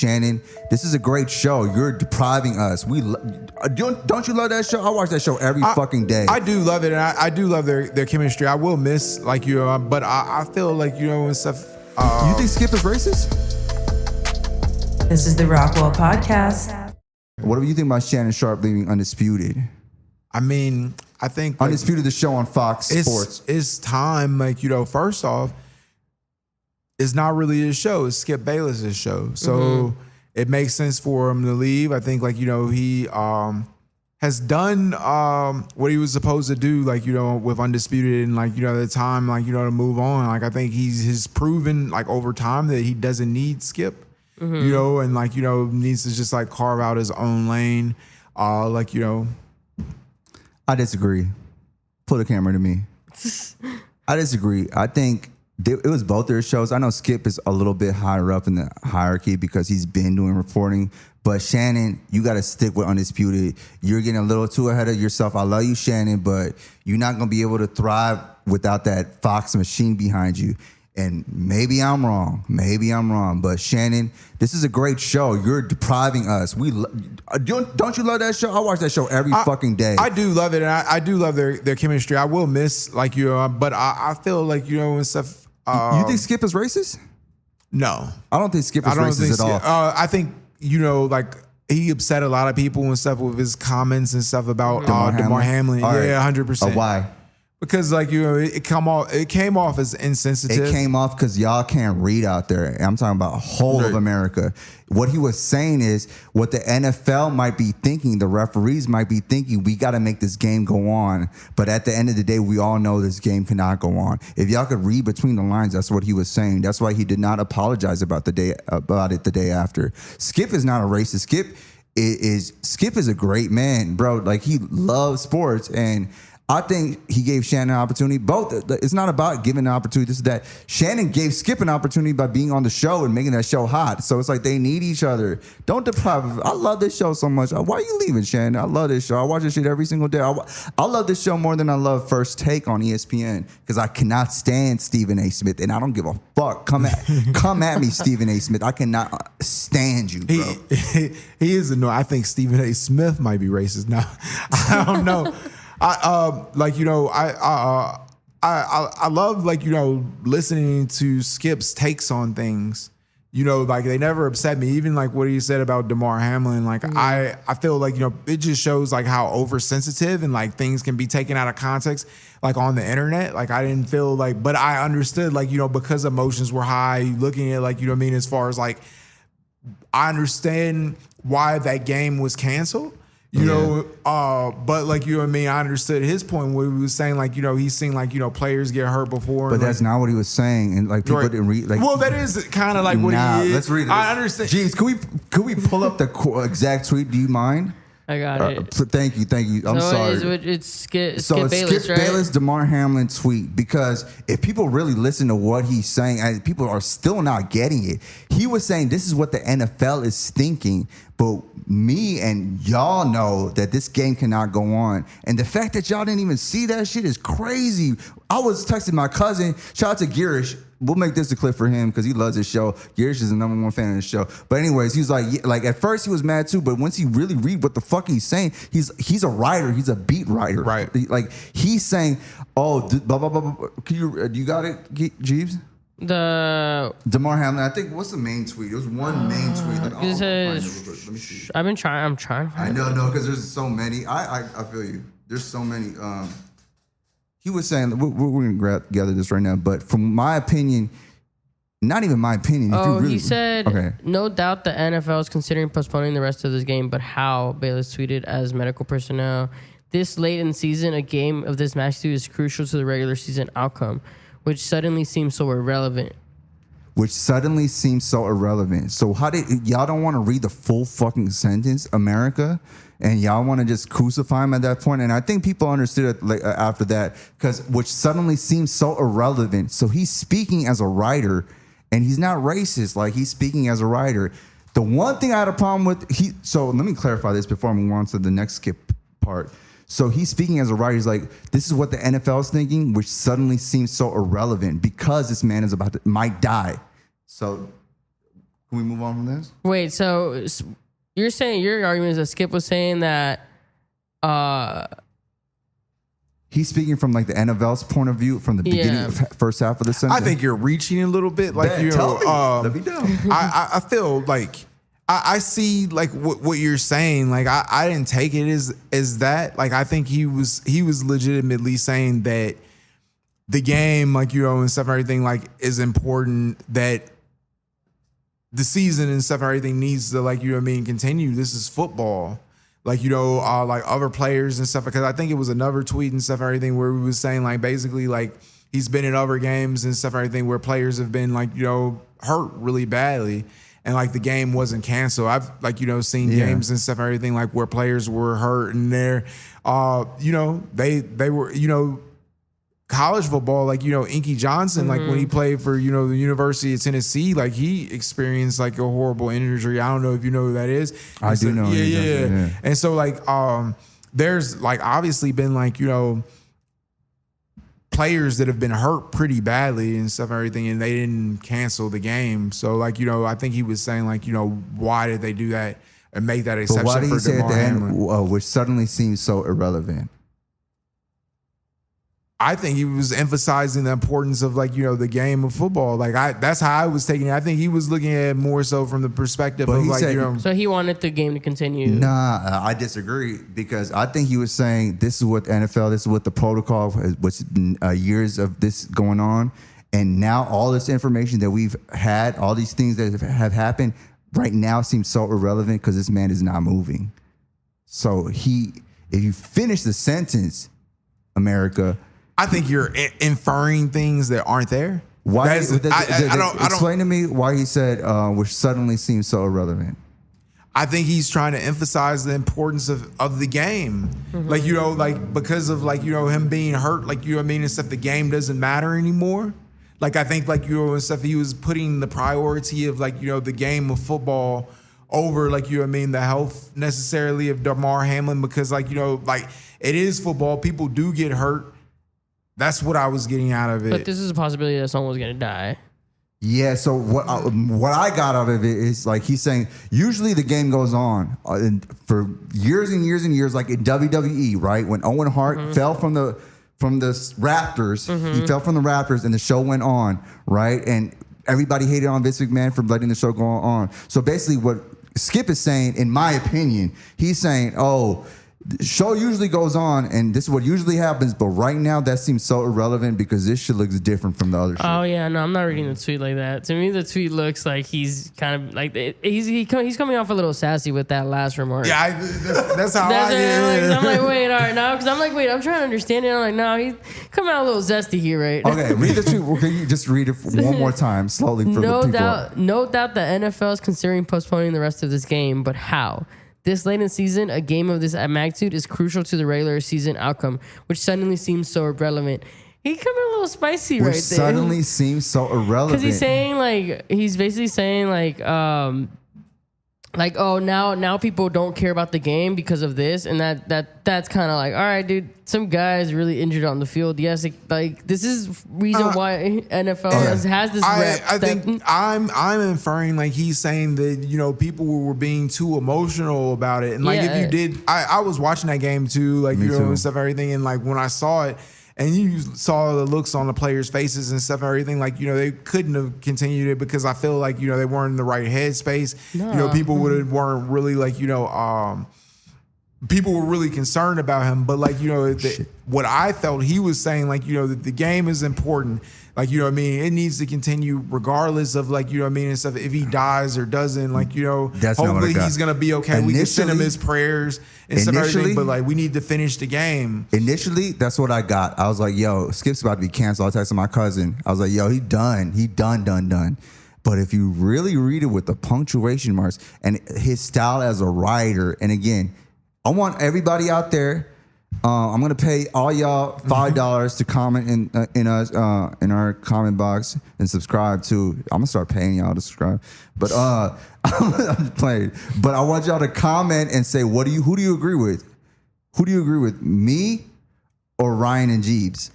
Shannon, this is a great show. You're depriving us. Don't you love that show? I watch that show every fucking day. I do love it, and I do love their chemistry. I will miss but I feel like and stuff. You think Skip is racist? This is the Rockwell podcast. What do you think about Shannon Sharpe leaving Undisputed? I mean, I think Undisputed, the show on Fox Sports. It's time, first off, it's not really his show. It's Skip Bayless' show. So it makes sense for him to leave. I think, he has done what he was supposed to do, with Undisputed and, the time, to move on. I think he's proven, over time that he doesn't need Skip, and, needs to just, carve out his own lane. I disagree. Pull the camera to me. I disagree. I think it was both their shows. I know Skip is a little bit higher up in the hierarchy because he's been doing reporting. But Shannon, you got to stick with Undisputed. You're getting a little too ahead of yourself. I love you, Shannon, but you're not going to be able to thrive without that Fox machine behind you. And maybe I'm wrong. But Shannon, this is a great show. You're depriving us. Don't you love that show? I watch that show every fucking day. I do love it, and I do love their chemistry. I will miss but I feel and stuff. You think Skip is racist? No, I don't think Skip is racist at all. I think he upset a lot of people and stuff with his comments and stuff about DeMar Hamlin. Right. Yeah, 100%. Why? Because it came off as insensitive. It came off because y'all can't read out there. I'm talking about whole of America. What he was saying is what the NFL might be thinking, the referees might be thinking, we got to make this game go on. But at the end of the day, we all know this game cannot go on. If y'all could read between the lines, that's what he was saying. That's why he did not apologize about it the day after. Skip is not a racist. Skip is a great man, bro. He loves sports, and I think he gave Shannon an opportunity. Both. It's not about giving an opportunity. This is that. Shannon gave Skip an opportunity by being on the show and making that show hot. So it's they need each other. Don't deprive. I love this show so much. Why are you leaving, Shannon? I love this show. I watch this shit every single day. I love this show more than I love First Take on ESPN because I cannot stand Stephen A. Smith, and I don't give a fuck. Come at me, Stephen A. Smith. I cannot stand you, bro. He is annoying. I think Stephen A. Smith might be racist now. I don't know. I love listening to Skip's takes on things. They never upset me. Even what he said about DeMar Hamlin. I feel it just shows how oversensitive and things can be taken out of context. On the internet. I didn't feel but I understood because emotions were high. Looking at as far as I understand why that game was canceled. But I understood his point where he was saying he's seen players get hurt before. But that's not what he was saying, and people didn't read. Well, that is kind of what he is. Let's read it. I understand. Jeeves, could we pull up the exact tweet? Do you mind? I got it. Thank you. I'm sorry. It's Skip Skip Bayless, right? Bayless, DeMar Hamlin tweet, because if people really listen to what he's saying, and people are still not getting it, he was saying this is what the NFL is thinking, but me and y'all know that this game cannot go on. And the fact that y'all didn't even see that shit is crazy. I was texting my cousin, shout out to Girish. We'll make this a clip for him because he loves his show. Girish is the #1 fan of the show. But anyways, he was at first he was mad too, but once he really read what the fuck he's saying, he's a writer. He's a beat writer. Right. He's saying, blah, blah, blah, blah. You got it, Jeeves? The DeMar Hamlin, I think, what's the main tweet? It was one main tweet. Let me see. I'm trying. I know, because there's so many. I feel you. There's so many. He was saying, we're going to gather this right now, but from my opinion, not even my opinion. He said, no doubt the NFL is considering postponing the rest of this game, but how? Bayless tweeted as medical personnel. This late in the season, a game of this magnitude is crucial to the regular season outcome, which suddenly seems so irrelevant. So how did y'all don't want to read the full fucking sentence, America? And y'all want to just crucify him at that point? And I think people understood it after that, because which suddenly seems so irrelevant. So he's speaking as a writer, and he's not racist. He's speaking as a writer. The one thing I had a problem with, so let me clarify this before I move on to the next Skip part. So he's speaking as a writer. He's this is what the NFL is thinking, which suddenly seems so irrelevant because this man is might die. So Can we move on from this? Wait, so you're saying your argument is that Skip was saying that He's speaking from like the NFL's point of view from the beginning of first half of the sentence. I think you're reaching a little bit. Like, Man, you tell know, me. Let me know. I feel like I see like what you're saying. Like I didn't take it as that. Like I think he was legitimately saying that the game, like, you know, and stuff and everything, like, is important, that the season and stuff and everything needs to, like, you know what I mean, continue. This is football. Like, you know, like other players and stuff, because I think it was another tweet and stuff and everything where we was saying, like, basically, like, he's been in other games and stuff and everything where players have been, like, you know, hurt really badly, and like the game wasn't canceled. I've, like, you know, seen games and stuff and everything like where players were hurt and they're, you know, they were, you know, college football, like, you know, Inky Johnson, like when he played for, you know, the University of Tennessee, like he experienced like a horrible injury. I don't know if you know who that is. I do know. Yeah. And so like, there's like obviously been like, you know, players that have been hurt pretty badly and stuff and everything, and they didn't cancel the game. So like, you know, I think he was saying like, you know, why did they do that and make that exception But why did for he say at DeMar the Hamlin? end, which suddenly seems so irrelevant? I think he was emphasizing the importance of, like, you know, the game of football. Like that's how I was taking it. I think he was looking at it more so from the perspective But of, he like, said- you know, so he wanted the game to continue. Nah, I disagree, because I think he was saying this is what the NFL, this is what the protocol, what's years of this going on, and now all this information that we've had, all these things that have happened right now seem so irrelevant because this man is not moving. So if you finish the sentence, America, I think you're inferring things that aren't there. why? I don't. Explain to me why he said which suddenly seems so irrelevant. I think he's trying to emphasize the importance of the game. Like, you know, like because of, like, you know, him being hurt, like, you know what I mean, and stuff, the game doesn't matter anymore. Like, I think, like, you know, and stuff, he was putting the priority of, like, you know, the game of football over, like, you know what I mean, the health necessarily of DeMar Hamlin, because, like, you know, like, it is football. People do get hurt. That's what I was getting out of it. But this is a possibility that someone was going to die. Yeah, so what I got out of it is, like, he's saying usually the game goes on for years and years and years, like in WWE, right? When Owen Hart fell from the Raptors, he fell from the Raptors, and the show went on, right? And everybody hated on Vince McMahon for letting the show go on. So basically, what Skip is saying, in my opinion, he's saying, oh, the show usually goes on, and this is what usually happens, but right now that seems so irrelevant because this shit looks different from the other shit. Oh yeah, no, I'm not reading the tweet like that. To me, the tweet looks like he's kind of like he's coming off a little sassy with that last remark. Yeah, that's how That's I it. did. I'm like, wait, all right, now, because I'm like, wait, I'm trying to understand it. I'm like, no, he's coming out a little zesty here, right? Okay, read the tweet. Can you just read it one more time, slowly for the people? No doubt the NFL is considering postponing the rest of this game, but how? This late in the season, a game of this magnitude is crucial to the regular season outcome, which suddenly semes so irrelevant. He coming a little spicy Which right there. suddenly seems so irrelevant. Because he's saying, like, he's basically saying, like, oh, now people don't care about the game because of this, and that's kind of like, all right, dude, some guy's really injured on the field. Yes, like this is reason why NFL has this rep. I think I'm inferring, like, he's saying that, you know, people were being too emotional about it, and like if you did, I was watching that game too, like, you know, too. and stuff, everything, and like when I saw it. And you saw the looks on the players' faces and stuff and everything. Like, you know, they couldn't have continued it because I feel like, you know, they weren't in the right headspace. No. You know, people weren't really, like, you know, people were really concerned about him. But, like, you know, what I felt he was saying, like, you know, that the game is important. Like, you know what I mean? It needs to continue regardless of, like, you know what I mean, and stuff. If he dies or doesn't, like, you know, hopefully he's going to be okay. We can send him his prayers and stuff and everything, but, like, we need to finish the game. Initially, that's what I got. I was like, yo, Skip's about to be canceled. I texted my cousin. I was like, yo, he done. He done. But if you really read it with the punctuation marks and his style as a writer, and again, I want everybody out there, I'm gonna pay all y'all $5 to comment in our comment box and subscribe to. I'm gonna start paying y'all to subscribe, but I'm just playing. But I want y'all to comment and say who do you agree with? Who do you agree with, me or Ryan and Jeeves?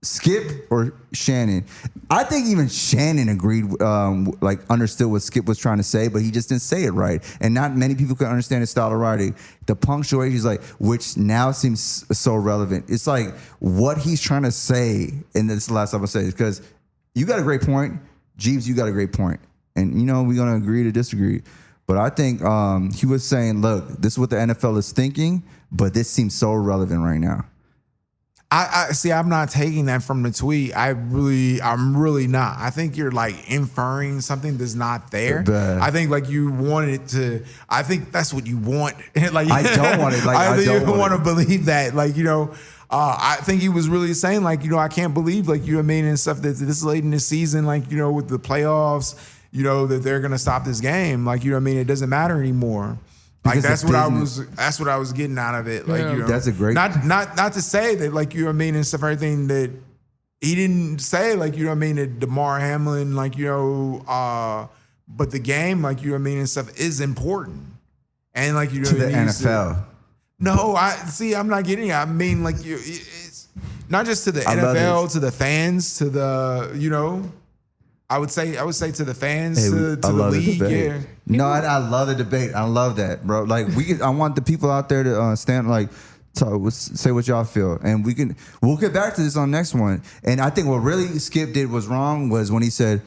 Skip or Shannon. I think even Shannon agreed, like understood what Skip was trying to say, but he just didn't say it right. And not many people can understand his style of writing. The punctuation is like, which now seems so relevant. It's like what he's trying to say, and this is the last time I'll say this, because you got a great point. Jeeves, you got a great point. And, you know, we're going to agree to disagree. But I think he was saying, look, this is what the NFL is thinking, but this seems so relevant right now. I see. I'm not taking that from the tweet. I'm really not. I think you're like inferring something that's not there. Bad. I think like you wanted to. I think that's what you want. Like I don't want it. Like I think don't you want to believe that. Like, you know, I think he was really saying like, you know, I can't believe like, you know what I mean, and stuff that this late in the season, like, you know, with the playoffs, you know, that they're gonna stop this game. Like, you know what I mean, it doesn't matter anymore. Like Because that's what I was getting out of it. Like, you know, That's a great- not to say that, like, you know what I mean, and stuff, everything that he didn't say, like, you know what I mean, that DeMar Hamlin, like, you know, but the game, like, you know what I mean, and stuff is important. And like, you know To what the I mean, NFL. no, I'm not getting it. I mean, like, it's not just to the I love NFL, it. to the fans, to the, you know, I would say to the fans, Hey, to I the love league. the debate. Yeah. No, I love the debate. I love that, bro. Like I want the people out there to stand, like, say what y'all feel, and we'll get back to this on next one. And I think what really Skip did was wrong was when he said,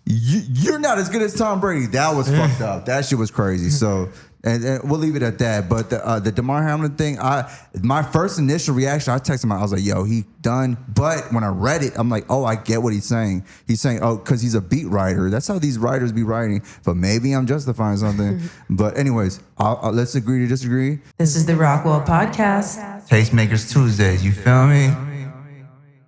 "You're not as good as Tom Brady." That was fucked up. That shit was crazy. So. And we'll leave it at that. But the DeMar Hamlin thing, my first initial reaction, I texted him, I was like, yo, he done. But when I read it, I'm like, oh, I get what he's saying. He's saying, oh, because he's a beat writer. That's how these writers be writing. But maybe I'm justifying something. But anyways, let's agree to disagree. This is the Rockwell Podcast. Tastemakers Tuesdays, you feel me?